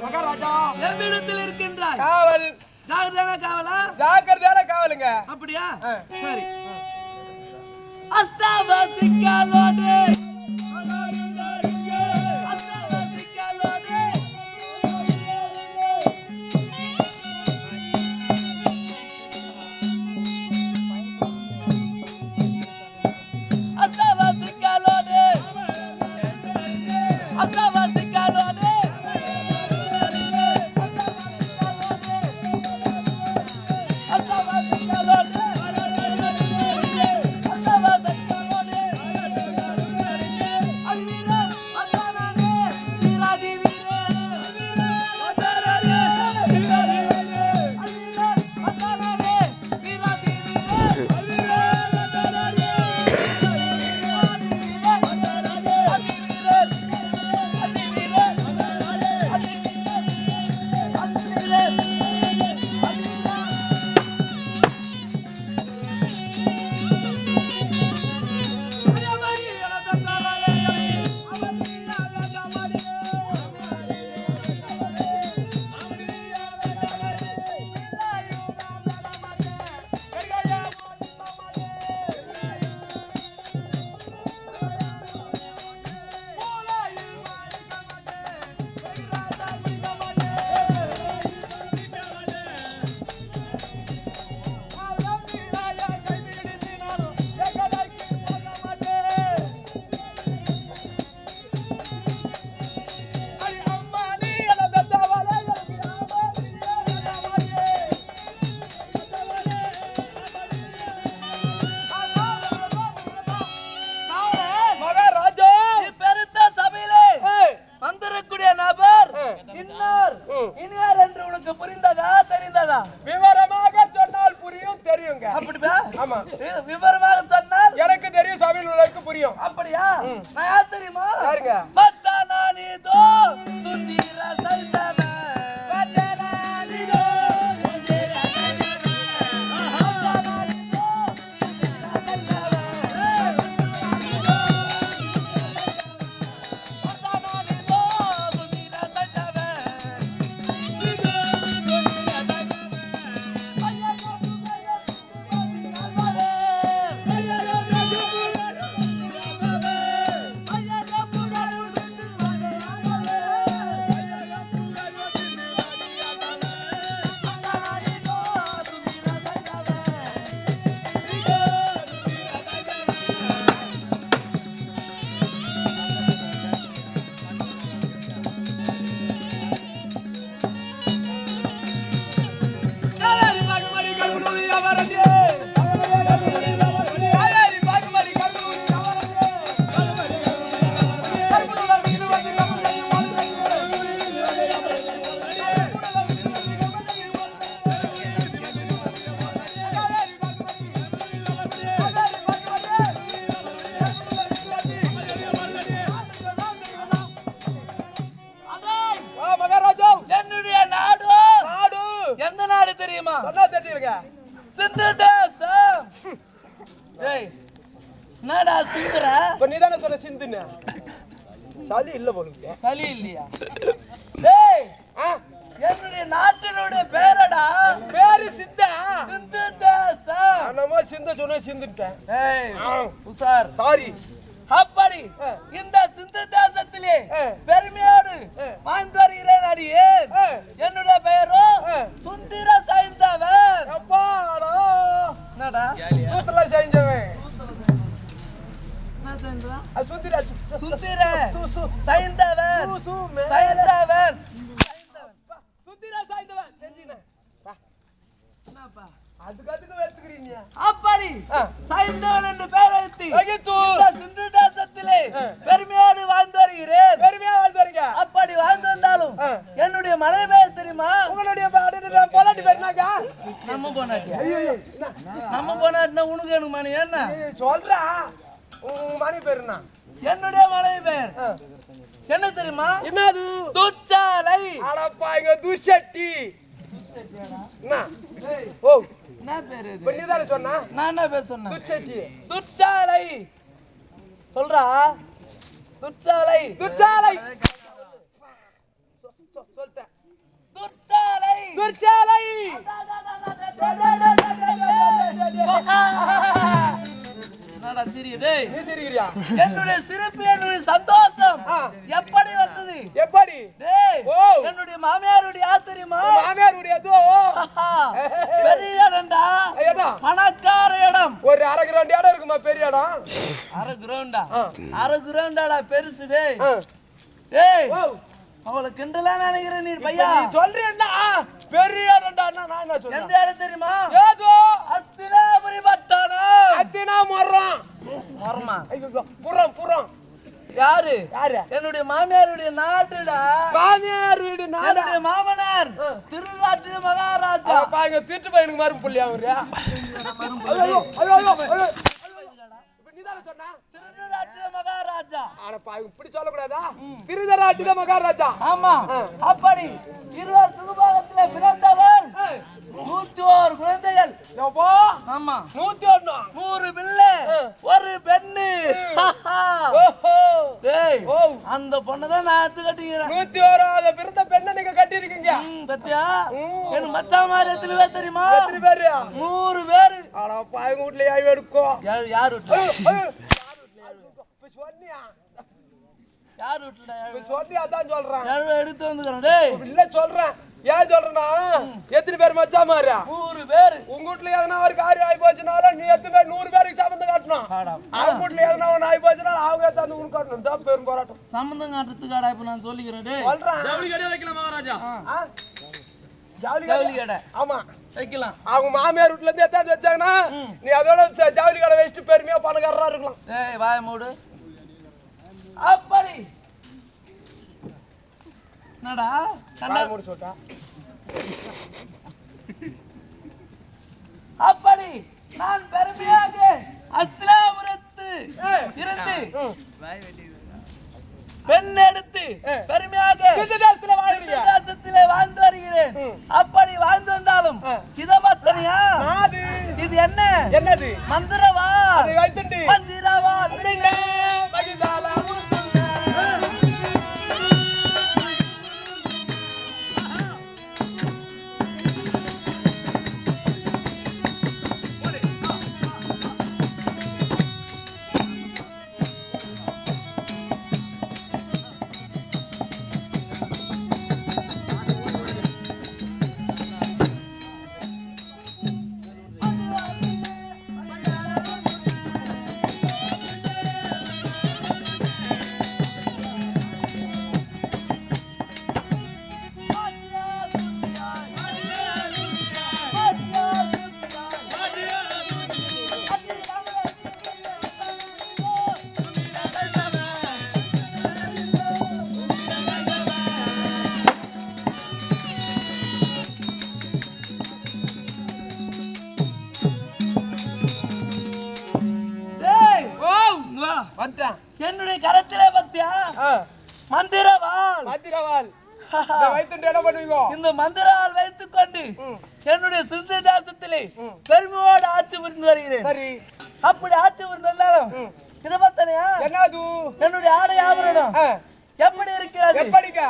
மகாராஜா எவ்விடத்தில் இருக்கின்றாய்? காவல். காவலா? ஜாக்கிரதையான காவலுங்க. அப்படியா? சரி. அஸ்தாவசிக்காலோடு விவரமாக சொன்னால் புரியும், தெரியுங்க. அப்படியா? ஆமா. விவரமாக சொன்னால் எனக்கு தெரியும், சபையில் உள்ளவருக்கு புரியும். அப்படியா? நான் யார் தெரியுமா? யாருங்க? பத்தனானிதோ சுந்தர சைந்தவ பத்தனானிதோ சுந்தர சைந்தவ பத்தனானிதோ சுந்தர சைந்தவ பத்தனானிதோ சுந்தர சைந்தவ என்னடா சிந்துற? நீதானே சொன்ன சிந்துன்னு. சளி இல்ல போலுங்க. சளி இல்லையா? டேய், என்னுடைய நாட்டினுடைய பேரடா. பேரு சிந்தா. சிந்து தேசம். நானமா சிந்த சொன்ன சிந்துட்டேன். ஏய், உசார். சாரி. அப்படி இந்த சிந்து தேசத்திலே பெருமையோடு வாழ்ந்து வருகிறேன் அடியே. என்னுடைய பெயரோ சுந்தர சைந்தவன். அப்பாடா. என்னடா? சூத்திர சைந்தவன். என்ன சைந்தவன்? சுந்தர சுந்தர சைந்தவன். சைந்தவன். சுந்தர சைந்தவன். தெரிஞ்சினே. என்னப்பா? அதுக்கு வெத்துக்கிறீங்க. அப்படி சைந்தவன் என்று பெயர் வைத்து இந்த சிந்து தேசத்திலே பெருமையோடு வாழ்ந்து வருகிறேன். பெருமையா வாழ்ந்து வரீங்க. அப்படி வாழ்ந்து வந்தாலும் என்னுடைய மனைவி பெயர் தெரியுமா? உங்களுடைய பொலாட்டி பேருனாக்கா? நம்ம பொண்டாட்டியா? நம்ம பொண்டாட்டினா உனக்கு எனக்கு மனைவி என்ன சொல்றா? உன் மனைவி பேருனா? என்னுடைய மனைவி பெயர் என்ன தெரியுமா? என்னது? துச்சாலை. அடப்பா, இங்க துஷட்டி. ஓ, என்ன பேரு இப்ப நீ தானே சொன்னா நான் என்ன பேர் சொன்னேன் துச்சேச்சி துச்சாலை சொல்றா துச்சாலை துச்சாலை சொல்லிட்டேன் துச்சாலை துச்சாலை என்னடா சிரியா டேய் நீ சிரிக்கிறியா என்னுடைய சிரிப்பு என்னுடைய சந்தோஷம் எப்படி வந்தது எப்படி டேய் ஓ என்னுடைய மாமியாருடைய ஆச்சரியமா மாமியாருடைய அதோ பெரிய இடம்டா பணக்கார இடம் ஒரு அரை கிரவுண்ட் இடம் இருக்குமா பெரிய இடம் அரை கிரவுண்டா அரை கிரவுண்டாடா பெருசு டேய் டேய் அவளை கிண்டலா நினைக்கிறேன் நீ பையா நீ சொல்றீன்னா பெரிய இடம்டா நான் என்ன சொல்றேன் எந்த இடம் தெரியுமா ஏதோ அஸ்தினாபுரி பட்டணம் அத்தினா மரம் மரமா ஐயோ புறம் புறம் யாரு யாரு என்னுடைய மாமியாருடைய நாடுடா மாமியார் வீடு என்னுடைய மாமனார் திருநாட்டு மகாராஜா பாங்க திருட்டு பையனுக்கு மறுப்பு புள்ளி அவரு ஐயோ ஐயோ ஐயோ இப்ப நீ தானே சொன்னா திருநாட்டு மகாராஜா ஆனா பாங்க இப்படி சொல்லக்கூடாதா திருதராட்டித மகாராஜா ஆமா அப்படி இருவர் சுகபாகத்திலே பிறந்தவர் 101 குழந்தைகள் எப்போ ஆமா 101 100 பிள்ளை ஒரு பெண்ணு ஓஹோ டேய் அந்த பொண்ணை தான் நான் எடுத்து கட்டிக்கிறேன் 101 பிறந்த பெண்ணை நீங்க கட்டி இருக்கீங்க பத்தியா என் மச்சான் மாதிரி எத்தனை பேர் தெரியுமா எத்தனை பேரு 100 பேர் ஆனா பாங்க வீட்ல யார் எடுக்கும் யார் வீட்டுல சொன்னியா யார் வீட்டுல சொன்னியா அதான் சொல்றேன் யாரும் எடுத்து வந்துக்கிறேன் டேய் இல்ல சொல்றேன் ஏன் சொல்றேன்னா எத்தனை பேர் மச்சா மாறியா 100 பேர் உங்க வீட்டுல எதனா ஒரு காரியம் ஆகி போச்சுனாலும் நீ எத்தனை பேர் 100 பேருக்கு சம்பந்தம் காட்டணும் அவங்க வீட்டுல எதனா ஒண்ணு ஆகி போச்சுனாலும் அவங்க எடுத்து உனக்கு காட்டணும் தான் பெரும் போராட்டம் சம்பந்தம் காட்டுறதுக்காடா இப்ப நான் சொல்லிக்கிறேன் டேய் சொல்றேன் ஜவுளி கடை வைக்கலாம் மகாராஜா ஜவுளி கடை ஆமா வைக்கலாம் அவங்க மாமியார் வீட்டுல இருந்து எத்தாந்து வச்சாங்கன்னா நீ அதோட ஜவுளி கடை வச்சுட்டு பெருமையா பணக்காரரா இருக்கலாம் டேய் வாய மூடு அப்படி என்னடா கண்ணா மூடு சொல்றா அப்படி நான் பெருமையாக அஸ்தினாபுரத்து இருந்து பெண் எடுத்து பெருமையாக தேசத்திலே வாழ்ந்து வருகிறேன் அப்படி வாழ்ந்து வந்தாலும் சிதம்பத்தனியா இது என்ன என்னது மந்திரவா அதை வைத்துண்டு மந்திரவா என்னுடைய கரத்திலே பத்தியா மந்திரவாள் மந்திரவாள் வைத்துண்டு என்ன பண்ணுவீங்க இந்த மந்திரவாள் வைத்துக் கொண்டு என்னுடைய சிந்த தேசத்திலே பெருமையோடு ஆட்சி புரிந்து வருகிறேன் சரி அப்படி ஆட்சி புரிந்து வந்தாலும் இதை பார்த்தனையா என்னது என்னுடைய ஆடை ஆபரணம் எப்படி இருக்கிறது எப்படிங்க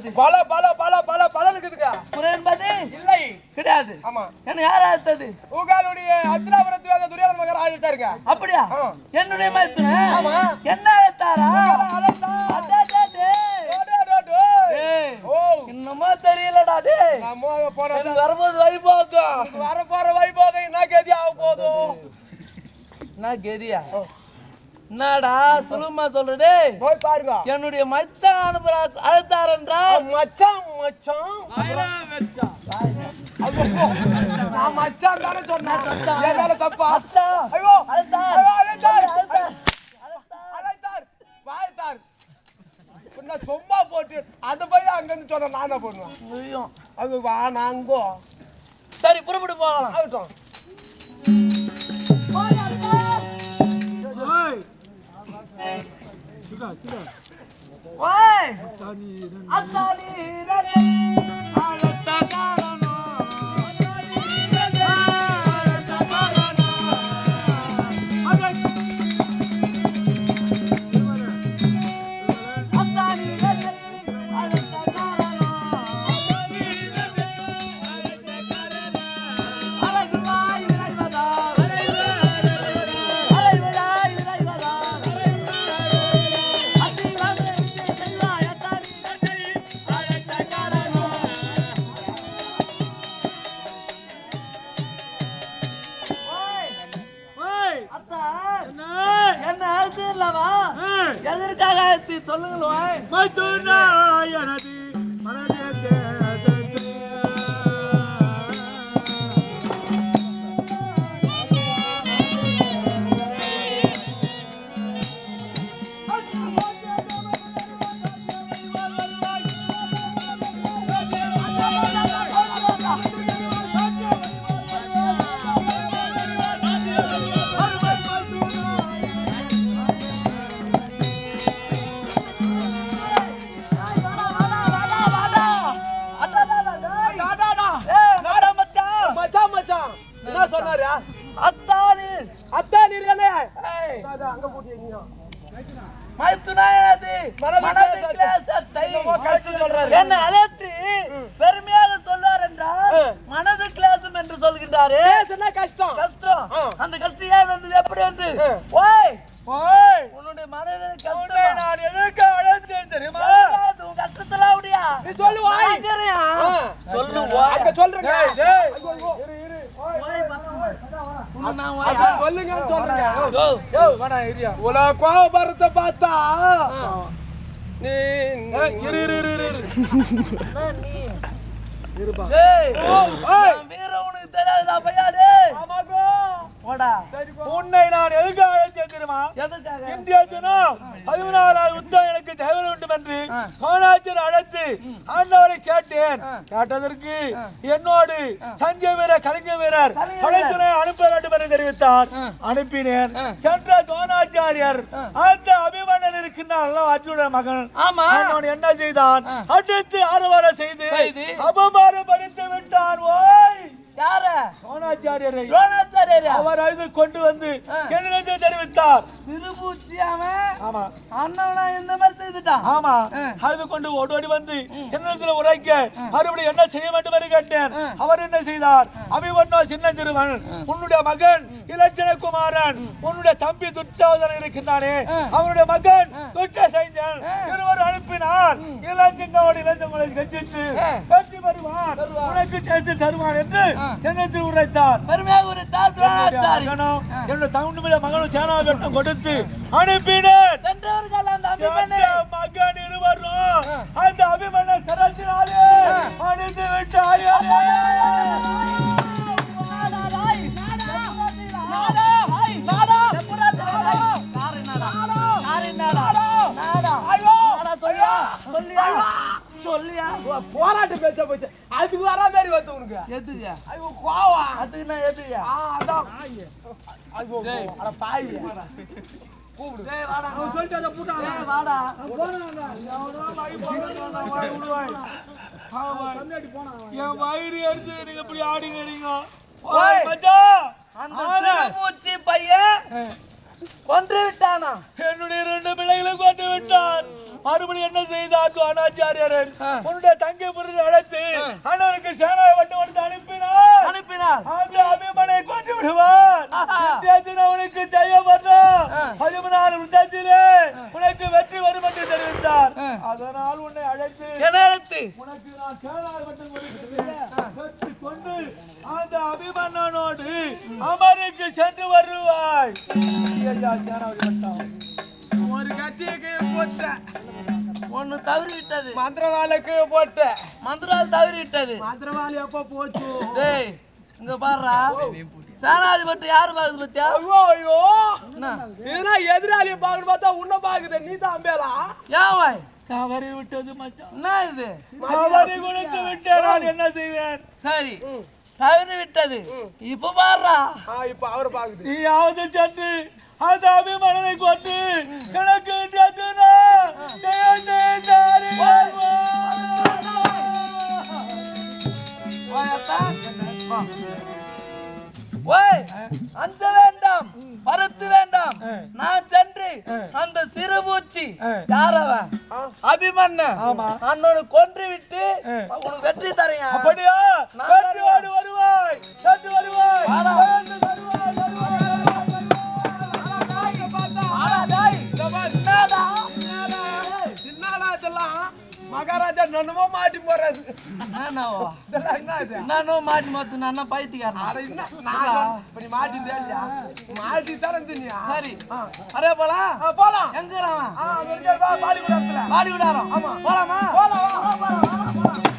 இருக்குது? பல பல பல பல பலன் இருக்குதுங்க. குறை என்பது இல்லை கிடையாது. ஆமா. என்ன யார் அழைத்தது? உங்களுடைய அத்திராபுரத்து வேத துரியோதன மகன் ஆழ்த்தாருங்க. அப்படியா? என்னுடைய மைத்துன ஆமா. என்ன அழைத்தாரா? இன்னுமா தெரியலடா டேய். வரும்போது வைபோகம் வரப்போற வைபோகம் என்ன கேதி ஆக போதும்? என்ன கேதியா? என்னடா சுலுமா சொல்றடே? போய் பாருங்க. என்னுடைய மச்சான் அனுப்புற அழைத்தார் என்றால் மச்சான் மச்சான் நான் மச்சான் தானே சொன்னேன். ஏதால தப்பா? ஐயோ அழைத்தார் வாய்த்தார். நான் சும்மா போட்டு அந்த பையன் அங்கிருந்து சொன்ன நான் தான் பண்ணுவேன். அது வா நாங்கோ. சரி புறப்பட்டு போகலாம். ஆகட்டும். ஓய் அத்தானி ரனே ஆலத்த காரணோ அத்தானி ரனே ஆலத்த காரணோ அலகுவாய் இறைவதா அலைவதாய் இறைவதா என்ன அழைத்து இல்லவா? எதற்காக அழைத்து சொல்லுங்களேன். என்ன சொன்னாரு? அத்தானி அத்தானி ரனே அங்க போட்டு மைத்துனாயது மனது கிளேசத்தை என்ன அழைத்து பெருமையாக சொல்றார் என்றால் மனது கிளேசம் என்று சொல்கின்றாரே. கஷ்டம் கஷ்டம். அந்த கஷ்டம் ஏன் வந்தது? எப்படி வந்து? ஓய் ஓய் உன்னுடைய மனது கஷ்டம் நான் எதற்கு அழைத்தேன் தெரியுமா? உன் கஷ்டத்துல அப்படியா நீ சொல்லுவா? சொல்லுவா அங்க சொல்றேங்க. கோபரத்தை பார்த்தா நீ உனக்கு தெரியாதுடா பையாடே. உன்னை நான் எதுக்கு அழைத்தேன் தெரியுமா? இந்திய தினம் 14 யுத்தம் எனக்கு தேவை வேண்டும் என்று சோனாச்சர் அழைத்து ஆண்டவரை கேட்டேன். கேட்டதற்கு என்னோடு சஞ்சய் வீரர் கலைஞர் வீரர் படைத்துறை அனுப்ப வேண்டும் என்று தெரிவித்தார். அனுப்பினேன். சென்ற தோணாச்சாரியர் அந்த அபிமன்னன் இருக்கின்றான் அர்ஜுன மகன். அவன் என்ன செய்தான்? அடுத்து ஆரவாரம் செய்து அபமானப்படுத்தி விட்டான். ஓய் யார? தோணாச்சாரியரை அவர் அழுது கொண்டு வந்து என்னிடத்தை தெரிவித்தார். ஆமா அண்ணா இந்த மாதிரி செய்துட்டான். ஆமா அழுது கொண்டு ஓடி வந்து என்னிடத்தில் உரைக்க மறுபடியும் என்ன செய்ய வேண்டும் என்று கேட்டேன். அவர் என்ன செய்தார்? அபிமன்னோ சின்ன சிறுவன், உன்னுடைய மகன் இலட்சணகுமாரன், உன்னுடைய தம்பி துச்சாதனன் இருக்கின்றானே அவனுடைய மகன் துச்சசைந்தன் இருவர் அனுப்பினார். இலங்கோடு இளஞ்சங்களை கட்சித்து கட்சி வருவான், உனக்கு சேர்த்து தருவான் என்று என்னத்தில் உரைத்தார். பெருமையாக உரைத்தார். என்னுடைய தகுந்த மகனும் சேனா வெட்டம் கொடுத்து அனுப்பினேன். சென்றவர்கள் அந்த மகன் இருவரும் அந்த அபிமன்ன சரத்தினாலே அணிந்து விட்டார்கள். போராட்ட பேச்ச போச்சு. அதுக்கு வரா மாதிரி வந்து உனக்கு எதுயா? ஐயோ கோவா. அதுக்கு நான் எதுயா? அதான் ஐயோ அட பாய் கூப்பிடு. டேய் வாடா. அவன் சொல்லிட்டு அத புட்டா. டேய் வாடா. போறானே. எவனோ மை போறானே வாய் உடுவாய். கம்மியாடி போனா. என் வயிறு எடுத்து நீங்க இப்படி ஆடிங்கறீங்க. ஓய் மச்சான், அந்த மூச்சி பையன் கொன்று விட்டானா? என்னுடைய 2 பிள்ளைகளை கொண்டு விட்டான். மறுபடியும் என்ன செய்தார் அனாச்சாரியர் உன்னுடைய தங்கை புரிந்து அழைத்து அண்ணனுக்கு சேனாவை வட்டம் கொடுத்து அனுப்பினார் அபிமனை கொண்டு விடுவார் உனக்கு ஜெயம் வரும் 14 விருத்தத்திலே உனக்கு வெற்றி வரும் என்று தெரிவித்தார் அதனால் உன்னை அழைத்து உனக்கு நான் சேனாவை வட்டம் கொடுத்து கொண்டு அந்த அபிமன்னனோடு அமருக்கு சென்று வருவாய். ஒரு கத்தியை கீழே போட்ட ஒன்னு தவறி விட்டது. மந்திரவாளை கீழே போட்ட மந்திரவாள் தவறி விட்டது. மந்திரவாளி எப்ப போச்சு? டேய் இங்க பாருடா, சேனாதிபதி யாரு பாக்குது பத்தியா? ஐயோ இதுனா எதிராளியை பாக்குறது பார்த்தா உன்ன பாக்குது, நீ தான் அம்பேலா? ஏன் வாய் தவறி விட்டது மச்சான். என்ன இது? தவறி கொடுத்து விட்டேன், நான் என்ன செய்வேன்? சரி தவறி விட்டது. இப்ப பாருடா, இப்ப அவரை பாக்குது. நீயாவது சென்று அந்த அபிமனனை கொண்டு எனக்கு அஞ்ச வேண்டாம், பருத்து வேண்டாம். நான் சென்று அந்த சிறுபூச்சி யாரவன் அபிமன்ன அண்ணனு கொன்று விட்டு உனக்கு வெற்றி தரையா? அப்படியா? வெற்றியோடு வருவாய், சென்று வருவாய். மகாராஜா நன்னமோ மாட்டி போறாரு. நானும் மாட்டி மாத்து நான் பைத்தியாரன். மாட்டி தரந்துனியா? சரி அரே போலாம் போலாம். எங்க பாடி விடாரம். போலாமா? போலாம்.